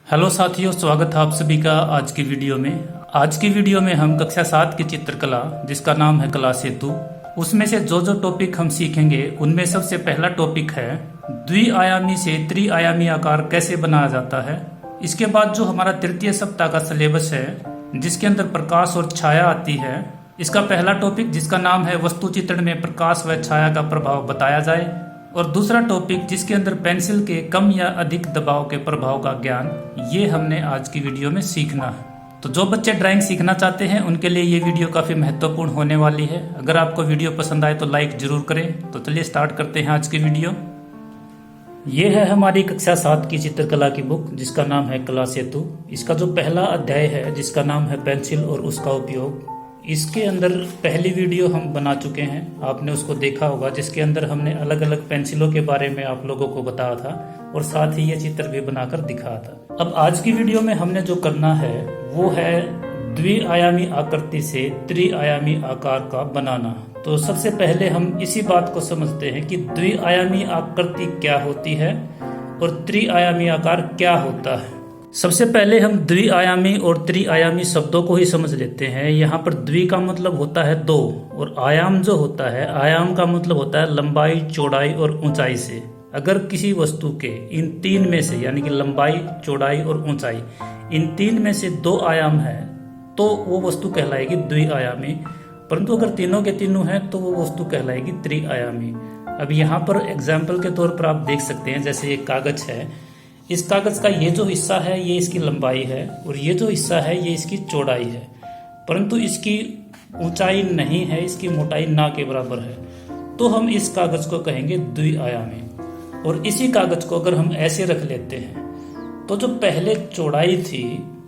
Hello साथियों, स्वागत है आप सभी का आज की वीडियो में। आज की वीडियो में हम कक्षा 7 की चित्रकला, जिसका नाम है कला सेतु, उसमें से जो जो टॉपिक हम सीखेंगे उनमें सबसे पहला टॉपिक है द्विआयामी से त्रिआयामी आकार कैसे बनाया जाता है। इसके बाद जो हमारा तृतीय सप्ताह का सिलेबस है, जिसके अंदर प्रकाश और छाया आती है, इसका पहला टॉपिक जिसका नाम है वस्तु चित्रण में प्रकाश व छाया का प्रभाव बताया जाए, और दूसरा टॉपिक जिसके अंदर पेंसिल के कम या अधिक दबाव के प्रभाव का ज्ञान, ये हमने आज की वीडियो में सीखना है। तो जो बच्चे ड्राइंग सीखना चाहते हैं उनके लिए ये वीडियो काफ़ी महत्वपूर्ण होने वाली है। अगर आपको वीडियो पसंद आए तो लाइक जरूर करें। तो चलिए स्टार्ट करते हैं आज की वीडियो। ये है हमारी कक्षा 7 की चित्रकला की बुक, जिसका नाम है कला सेतु। इसका जो पहला अध्याय है, जिसका नाम है पेंसिल और उसका उपयोग, इसके अंदर पहली वीडियो हम बना चुके हैं, आपने उसको देखा होगा, जिसके अंदर हमने अलग अलग पेंसिलों के बारे में आप लोगों को बताया था और साथ ही ये चित्र भी बनाकर दिखाया था। अब आज की वीडियो में हमने जो करना है वो है द्विआयामी आकृति से त्रिआयामी आकार का बनाना। तो सबसे पहले हम इसी बात को समझते हैं कि द्विआयामी आकृति क्या होती है और त्रिआयामी आकार क्या होता है। सबसे पहले हम द्विआयामी और त्रिआयामी शब्दों को ही समझ लेते हैं। यहाँ पर द्वि का मतलब होता है दो, और आयाम जो होता है, आयाम का मतलब होता है लंबाई, चौड़ाई और ऊंचाई से। अगर किसी वस्तु के इन तीन में से, यानी कि लंबाई, चौड़ाई और ऊंचाई, इन तीन में से दो आयाम है तो वो वस्तु कहलाएगी द्विआयामी। परंतु अगर तीनों के तीनों हैं तो वो वस्तु कहलाएगी त्रिआयामी। अब यहाँ पर एग्जाम्पल के तौर पर आप देख सकते हैं, जैसे एक कागज है, इस कागज का ये जो हिस्सा है ये इसकी लंबाई है और ये जो हिस्सा है ये इसकी चौड़ाई है, परंतु इसकी ऊंचाई नहीं है, इसकी मोटाई ना के बराबर है। तो हम इस कागज को कहेंगे द्विआयामी। और इसी कागज को अगर हम ऐसे रख लेते हैं तो जो पहले चौड़ाई थी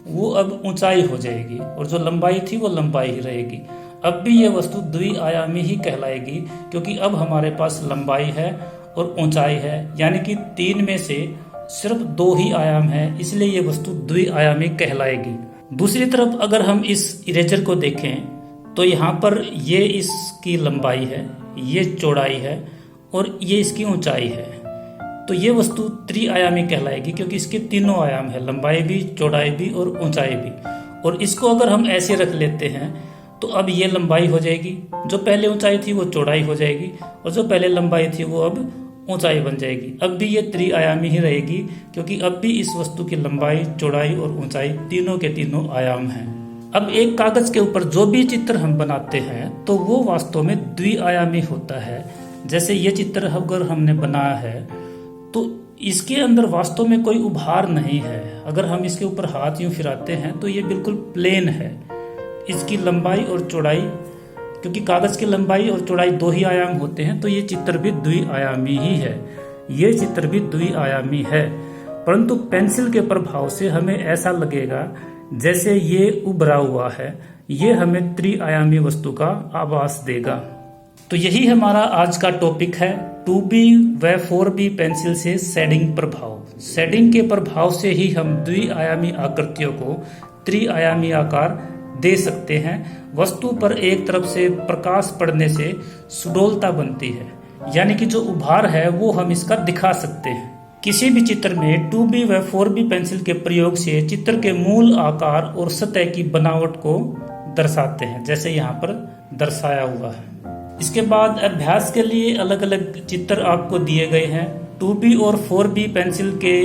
वो अब ऊंचाई हो जाएगी और जो लंबाई थी वो लंबाई ही रहेगी। अब भी ये वस्तु द्विआयामी ही कहलाएगी, क्योंकि अब हमारे पास लंबाई है और ऊंचाई है, यानी कि तीन में से सिर्फ दो ही आयाम है, इसलिए ये वस्तु द्विआयामी कहलाएगी। दूसरी तरफ अगर हम इस इरेजर को देखें तो यहाँ पर ये इसकी लंबाई है, ये चौड़ाई है और ये इसकी ऊंचाई है, तो ये वस्तु त्रिआयामी कहलाएगी, क्योंकि इसके तीनों आयाम है, लंबाई भी, चौड़ाई भी और ऊंचाई भी। और इसको अगर हम ऐसे रख लेते हैं तो अब ये लंबाई हो जाएगी, जो पहले ऊंचाई थी वो चौड़ाई हो जाएगी, और जो पहले लंबाई थी वो अब ऊंचाई बन जाएगी। अब भी ये त्रिआयामी ही रहेगी, क्योंकि अब भी इस वस्तु की लंबाई, चौड़ाई और ऊंचाई तीनों के तीनों आयाम हैं। अब एक कागज के ऊपर जो भी चित्र हम बनाते हैं तो वो वास्तव में द्विआयामी होता है। जैसे ये चित्र अगर हमने बनाया है तो इसके अंदर वास्तव में कोई उभार नहीं है। अगर हम इसके ऊपर हाथ यूं फिराते हैं तो ये बिल्कुल प्लेन है। इसकी लंबाई और चौड़ाई, क्योंकि कागज की लंबाई और चौड़ाई दो ही आयाम होते हैं, तो ये चित्र भी द्विआयामी ही है, ये चित्र भी द्विआयामी है। परंतु पेंसिल के प्रभाव से हमें ऐसा लगेगा जैसे ये उभरा हुआ है, ये हमें त्रिआयामी वस्तु का आभास देगा। तो यही हमारा आज का टॉपिक है, 2B व 4B पेंसिल से शेडिंग प्रभाव। शेडिंग के प्रभाव से ही हम द्विआयामी आकृतियों को त्रिआयामी आकार दे सकते हैं। वस्तु पर एक तरफ से प्रकाश पड़ने से सुडौलता बनती है, यानी कि जो उभार है वो हम इसका दिखा सकते हैं। किसी भी चित्र में 2B व 4B पेंसिल के प्रयोग से चित्र के मूल आकार और सतह की बनावट को दर्शाते हैं, जैसे यहाँ पर दर्शाया हुआ है। इसके बाद अभ्यास के लिए अलग अलग चित्र आपको दिए गए हैं। 2B और 4B पेंसिल के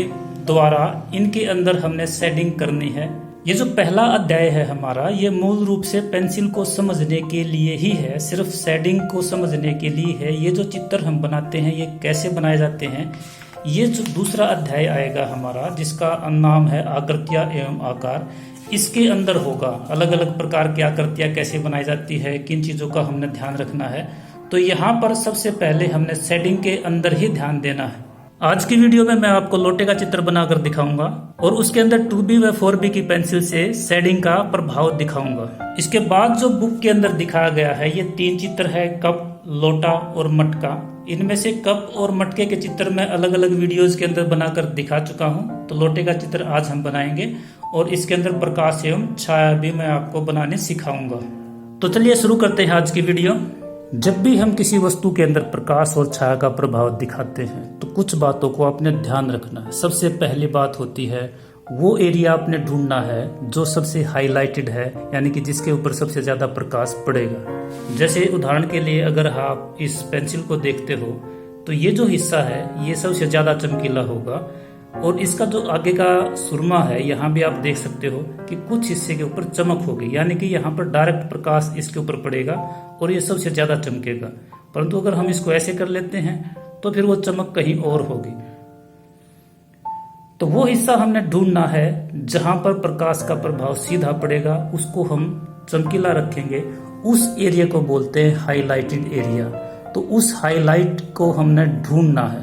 द्वारा इनके अंदर हमने शेडिंग करनी है। ये जो पहला अध्याय है हमारा, ये मूल रूप से पेंसिल को समझने के लिए ही है, सिर्फ शेडिंग को समझने के लिए है। ये जो चित्र हम बनाते हैं ये कैसे बनाए जाते हैं, ये जो दूसरा अध्याय आएगा हमारा, जिसका नाम है आकृतियां एवं आकार, इसके अंदर होगा अलग अलग प्रकार की आकृतियां कैसे बनाई जाती है, किन चीजों का हमने ध्यान रखना है। तो यहाँ पर सबसे पहले हमने शेडिंग के अंदर ही ध्यान देना है। आज की वीडियो में मैं आपको लोटे का चित्र बनाकर दिखाऊंगा और उसके अंदर 2B व 4B की पेंसिल से शेडिंग का प्रभाव दिखाऊंगा। इसके बाद जो बुक के अंदर दिखाया गया है ये तीन चित्र है, कप, लोटा और मटका। इनमें से कप और मटके के चित्र मैं अलग अलग वीडियोज के अंदर बनाकर दिखा चुका हूँ। तो लोटे का चित्र आज हम बनाएंगे और इसके अंदर प्रकाश एवं छाया भी मैं आपको बनाने सिखाऊंगा। तो चलिए शुरू करते हैं आज की वीडियो। जब भी हम किसी वस्तु के अंदर प्रकाश और छाया का प्रभाव दिखाते हैं तो कुछ बातों को आपने ध्यान रखना है। सबसे पहली बात होती है वो एरिया आपने ढूंढना है जो सबसे हाईलाइटेड है, यानी कि जिसके ऊपर सबसे ज्यादा प्रकाश पड़ेगा। जैसे उदाहरण के लिए अगर आप इस पेंसिल को देखते हो तो ये जो हिस्सा है ये सबसे ज्यादा चमकीला होगा, और इसका जो आगे का सुरमा है यहाँ भी आप देख सकते हो कि कुछ हिस्से के ऊपर चमक होगी, यानी कि यहाँ पर डायरेक्ट प्रकाश इसके ऊपर पड़ेगा और ये सबसे ज्यादा चमकेगा। परंतु अगर हम इसको ऐसे कर लेते हैं तो फिर वो चमक कहीं और होगी। तो वो हिस्सा हमने ढूंढना है जहां पर प्रकाश का प्रभाव सीधा पड़ेगा, उसको हम चमकीला रखेंगे। उस एरिया को बोलते हैं हाईलाइटेड एरिया। तो उस हाईलाइट को हमने ढूंढना है।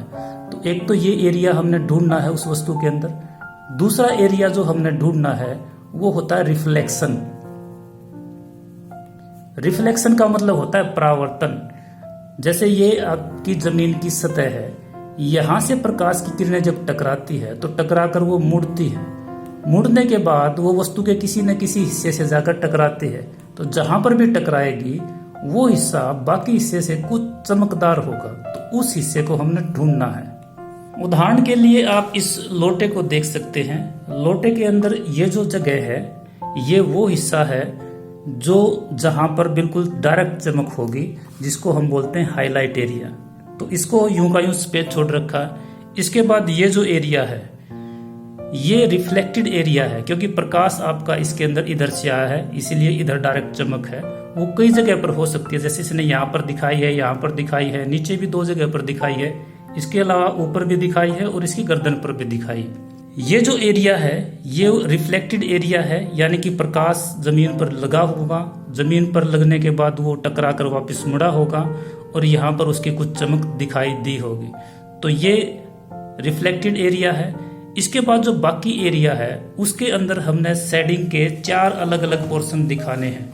तो एक तो ये एरिया हमने ढूंढना है उस वस्तु के अंदर। दूसरा एरिया जो हमने ढूंढना है वो होता है रिफ्लेक्शन। रिफ्लेक्शन का मतलब होता है परावर्तन। जैसे ये आपकी जमीन की सतह है, यहां से प्रकाश की किरणें जब टकराती है तो टकराकर वो मुड़ती है। मुड़ने के बाद वो वस्तु के किसी न किसी हिस्से से जाकर टकराती है। तो जहां पर भी टकराएगी वो हिस्सा बाकी हिस्से से कुछ चमकदार होगा, तो उस हिस्से को हमने ढूंढना है। उदाहरण के लिए आप इस लोटे को देख सकते हैं। लोटे के अंदर ये जो जगह है ये वो हिस्सा है जो जहां पर बिल्कुल डायरेक्ट चमक होगी, जिसको हम बोलते हैं हाईलाइट एरिया। तो इसको यूं का यूं सफेद छोड़ रखा है। इसके बाद ये जो एरिया है ये रिफ्लेक्टेड एरिया है, क्योंकि प्रकाश आपका इसके अंदर इधर से आया है, इसीलिए इधर डायरेक्ट चमक है। वो कई जगह पर हो सकती है, जैसे इसने यहाँ पर दिखाई है, यहाँ पर दिखाई है, नीचे भी 2 जगह पर दिखाई है, इसके अलावा ऊपर भी दिखाई है और इसकी गर्दन पर भी दिखाई है। ये जो एरिया है ये रिफ्लेक्टेड एरिया है, यानी कि प्रकाश जमीन पर लगा होगा, जमीन पर लगने के बाद वो टकरा कर वापस मुड़ा होगा और यहाँ पर उसकी कुछ चमक दिखाई दी होगी। तो ये रिफ्लेक्टेड एरिया है। इसके बाद जो बाकी एरिया है उसके अंदर हमने शेडिंग के 4 अलग अलग पोर्शन दिखाने हैं।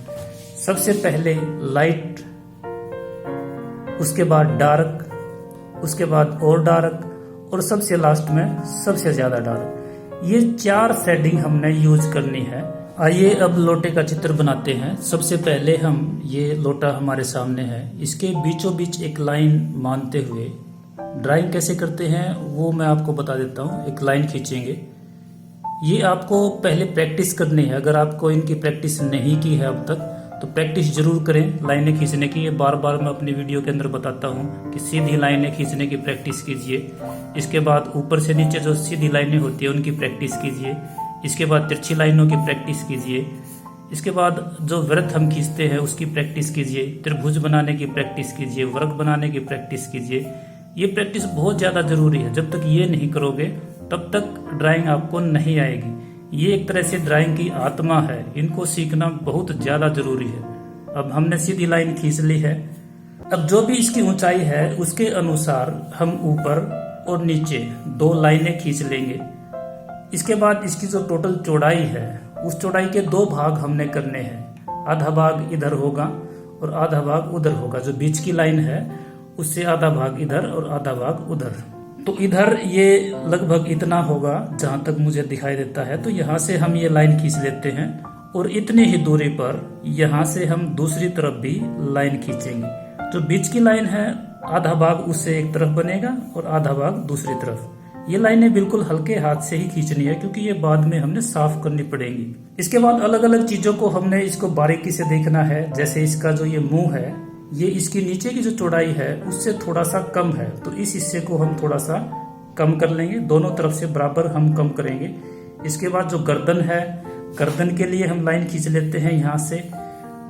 सबसे पहले लाइट, उसके बाद डार्क, उसके बाद और डार्क, और सबसे लास्ट में सबसे ज्यादा डार्क। ये 4 शेडिंग हमने यूज करनी है। आइए अब लोटे का चित्र बनाते हैं। सबसे पहले हम ये लोटा हमारे सामने है, इसके बीचों बीच एक लाइन मानते हुए ड्राइंग कैसे करते हैं वो मैं आपको बता देता हूँ। एक लाइन खींचेंगे। ये आपको पहले प्रैक्टिस करनी है। अगर आपको इनकी प्रैक्टिस नहीं की है अब तक तो प्रैक्टिस जरूर करें लाइनें खींचने की। ये बार बार मैं अपनी वीडियो के अंदर बताता हूँ कि सीधी लाइनें खींचने की प्रैक्टिस कीजिए। इसके बाद ऊपर से नीचे जो सीधी लाइनें होती है उनकी प्रैक्टिस कीजिए। इसके बाद तिरछी लाइनों की प्रैक्टिस कीजिए। इसके बाद जो वृत्त हम खींचते हैं उसकी प्रैक्टिस कीजिए। त्रिभुज बनाने की प्रैक्टिस कीजिए। वर्ग बनाने की प्रैक्टिस कीजिए। ये प्रैक्टिस बहुत ज्यादा जरूरी है। जब तक ये नहीं करोगे तब तक ड्राइंग आपको नहीं आएगी। ये एक तरह से ड्राइंग की आत्मा है, इनको सीखना बहुत ज्यादा जरूरी है। अब हमने सीधी लाइन खींच ली है। अब जो भी इसकी ऊंचाई है उसके अनुसार हम ऊपर और नीचे 2 लाइनें खींच लेंगे। इसके बाद इसकी जो टोटल चौड़ाई है उस चौड़ाई के 2 भाग हमने करने हैं। आधा भाग इधर होगा और आधा भाग उधर होगा। जो बीच की लाइन है उससे आधा भाग इधर और आधा भाग उधर। तो इधर ये लगभग इतना होगा जहां तक मुझे दिखाई देता है। तो यहाँ से हम ये लाइन खींच लेते हैं और इतनी ही दूरी पर यहाँ से हम दूसरी तरफ भी लाइन खींचेंगे। जो बीच की लाइन है आधा भाग उससे एक तरफ बनेगा और आधा भाग दूसरी तरफ। ये लाइनें बिल्कुल हल्के हाथ से ही खींचनी है क्योंकि ये बाद में हमने साफ करनी पड़ेंगी। इसके बाद अलग अलग चीजों को हमने इसको बारीकी से देखना है। जैसे इसका जो ये मुंह है ये इसकी नीचे की जो चौड़ाई है उससे थोड़ा सा कम है, तो इस हिस्से को हम थोड़ा सा कम कर लेंगे। दोनों तरफ से बराबर हम कम करेंगे। इसके बाद जो गर्दन है, गर्दन के लिए हम लाइन खींच लेते हैं यहाँ से।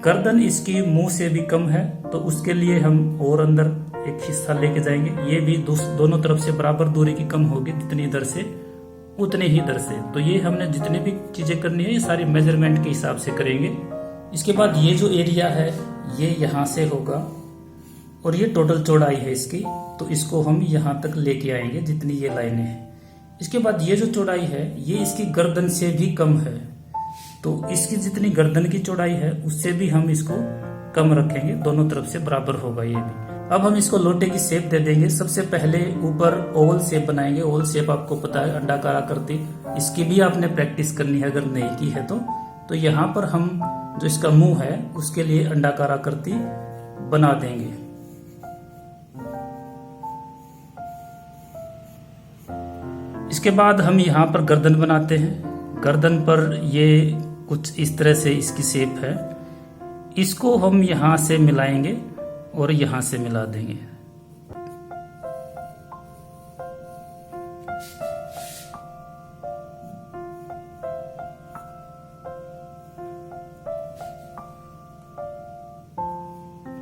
गर्दन इसकी मुंह से भी कम है तो उसके लिए हम और अंदर एक हिस्सा लेके जाएंगे। ये भी दोनों तरफ से बराबर दूरी की कम होगी, जितनी इधर से उतनी ही इधर से। तो ये हमने जितनी भी चीजें करनी है ये सारी मेजरमेंट के हिसाब से करेंगे। इसके बाद ये जो एरिया है ये यहाँ से होगा और ये टोटल चौड़ाई है इसकी, तो इसको हम यहाँ तक लेके आएंगे जितनी ये लाइनें हैं। इसके बाद ये जो चौड़ाई है ये इसकी गर्दन से भी कम है, तो इसकी जितनी गर्दन की चौड़ाई है उससे भी हम इसको कम रखेंगे। दोनों तरफ से बराबर होगा ये भी। अब हम इसको लोटे की शेप दे देंगे। सबसे पहले ऊपर ओवल शेप बनाएंगे। ओवल शेप आपको पता है अंडाकार आकृति, इसकी भी आपने प्रैक्टिस करनी है अगर नहीं की है तो यहाँ पर हम जो इसका मुंह है उसके लिए अंडाकार आकृति बना देंगे। इसके बाद हम यहाँ पर गर्दन बनाते हैं। गर्दन पर ये कुछ इस तरह से इसकी शेप है। इसको हम यहाँ से मिलाएंगे और यहाँ से मिला देंगे।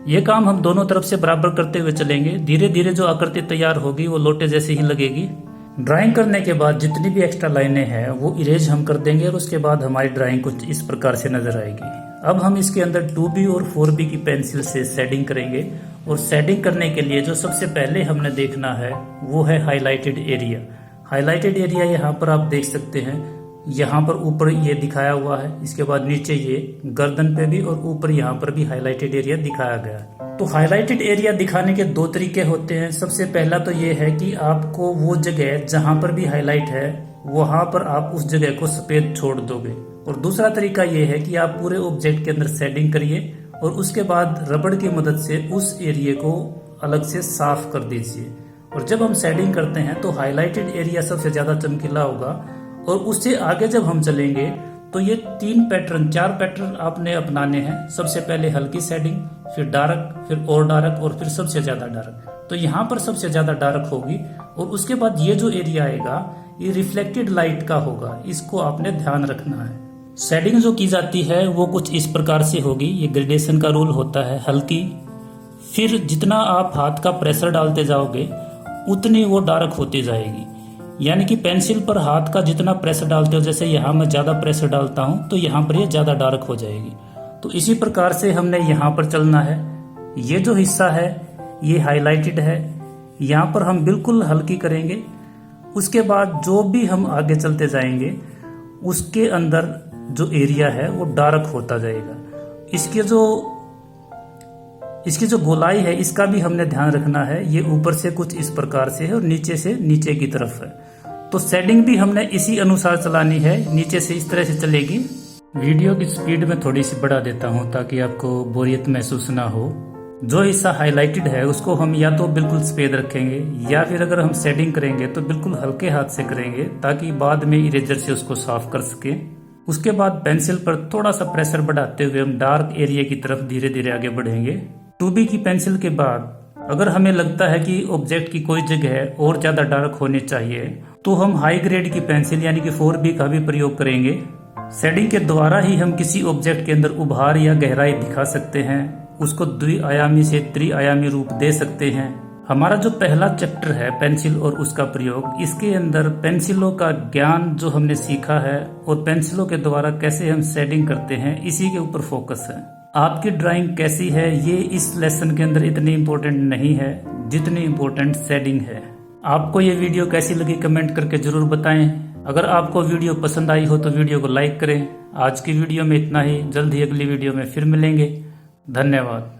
ये काम हम दोनों तरफ से बराबर करते हुए चलेंगे। धीरे धीरे जो आकृति तैयार होगी वो लोटे जैसे ही लगेगी। ड्राइंग करने के बाद जितनी भी एक्स्ट्रा लाइनें हैं वो इरेज हम कर देंगे और उसके बाद हमारी ड्राइंग कुछ इस प्रकार से नजर आएगी। अब हम इसके अंदर 2B और 4B की पेंसिल से शेडिंग करेंगे और शेडिंग करने के लिए जो सबसे पहले हमने देखना है वो है हाईलाइटेड एरिया। हाईलाइटेड एरिया यहाँ पर आप देख सकते हैं, यहाँ पर ऊपर ये दिखाया हुआ है, इसके बाद नीचे ये गर्दन पे भी और ऊपर यहाँ पर भी हाईलाइटेड एरिया दिखाया गया है। तो हाईलाइटेड एरिया दिखाने के दो तरीके होते हैं। सबसे पहला तो ये है कि आपको वो जगह जहां पर भी हाईलाइट है वहां पर आप उस जगह को सफेद छोड़ दोगे, और दूसरा तरीका ये है कि आप पूरे ऑब्जेक्ट के अंदर शेडिंग करिए और उसके बाद रबड़ की मदद से उस एरिया को अलग से साफ कर दीजिए। और जब हम शेडिंग करते हैं तो हाईलाइटेड एरिया सबसे ज्यादा चमकीला होगा, और उससे आगे जब हम चलेंगे तो ये 4 पैटर्न आपने अपनाने हैं। सबसे पहले हल्की शेडिंग, फिर डार्क, फिर और डार्क और फिर सबसे ज्यादा डार्क। तो यहाँ पर सबसे ज्यादा डार्क होगी और उसके बाद ये जो एरिया आएगा ये रिफ्लेक्टेड लाइट का होगा, इसको आपने ध्यान रखना है। शेडिंग जो की जाती है वो कुछ इस प्रकार से होगी। ये ग्रेडेशन का रूल होता है, हल्की, फिर जितना आप हाथ का प्रेशर डालते जाओगे उतनी वो डार्क होती जाएगी। यानी कि पेंसिल पर हाथ का जितना प्रेशर डालते हो, जैसे यहाँ मैं ज्यादा प्रेशर डालता हूँ तो यहाँ पर ये ज्यादा डार्क हो जाएगी। तो इसी प्रकार से हमने यहाँ पर चलना है। ये जो हिस्सा है ये हाईलाइटेड है, यहाँ पर हम बिल्कुल हल्की करेंगे। उसके बाद जो भी हम आगे चलते जाएंगे उसके अंदर जो एरिया है वो डार्क होता जाएगा। इसकी जो गोलाई है इसका भी हमने ध्यान रखना है। ये ऊपर से कुछ इस प्रकार से है और नीचे से नीचे की तरफ है। तो शेडिंग भी हमने इसी अनुसार चलानी है, नीचे से इस तरह से चलेगी। वीडियो की स्पीड में थोड़ी सी बढ़ा देता हूँ ताकि आपको बोरियत महसूस ना हो। जो हिस्सा हाईलाइटेड है उसको हम या तो बिल्कुल सफेद रखेंगे या फिर अगर हम शेडिंग करेंगे तो बिल्कुल हल्के हाथ से करेंगे ताकि बाद में इरेजर से उसको साफ कर सके। उसके बाद पेंसिल पर थोड़ा सा प्रेशर बढ़ाते हुए हम डार्क एरिया की तरफ धीरे धीरे आगे बढ़ेंगे। 2B की पेंसिल के बाद अगर हमें लगता है कि ऑब्जेक्ट की कोई जगह और ज्यादा डार्क होनी चाहिए तो हम हाई ग्रेड की पेंसिल यानी कि 4B का भी प्रयोग करेंगे। शेडिंग के द्वारा ही हम किसी ऑब्जेक्ट के अंदर उभार या गहराई दिखा सकते हैं, उसको द्विआयामी से त्रिआयामी रूप दे सकते हैं। हमारा जो पहला चैप्टर है पेंसिल और उसका प्रयोग, इसके अंदर पेंसिलों का ज्ञान जो हमने सीखा है और पेंसिलों के द्वारा कैसे हम शेडिंग करते हैं इसी के ऊपर फोकस है। आपकी ड्राइंग कैसी है ये इस लेसन के अंदर इतनी इम्पोर्टेंट नहीं है जितनी इम्पोर्टेंट शेडिंग है। आपको ये वीडियो कैसी लगी कमेंट करके जरूर बताएं। अगर आपको वीडियो पसंद आई हो तो वीडियो को लाइक करें। आज की वीडियो में इतना ही, जल्द ही अगली वीडियो में फिर मिलेंगे। धन्यवाद।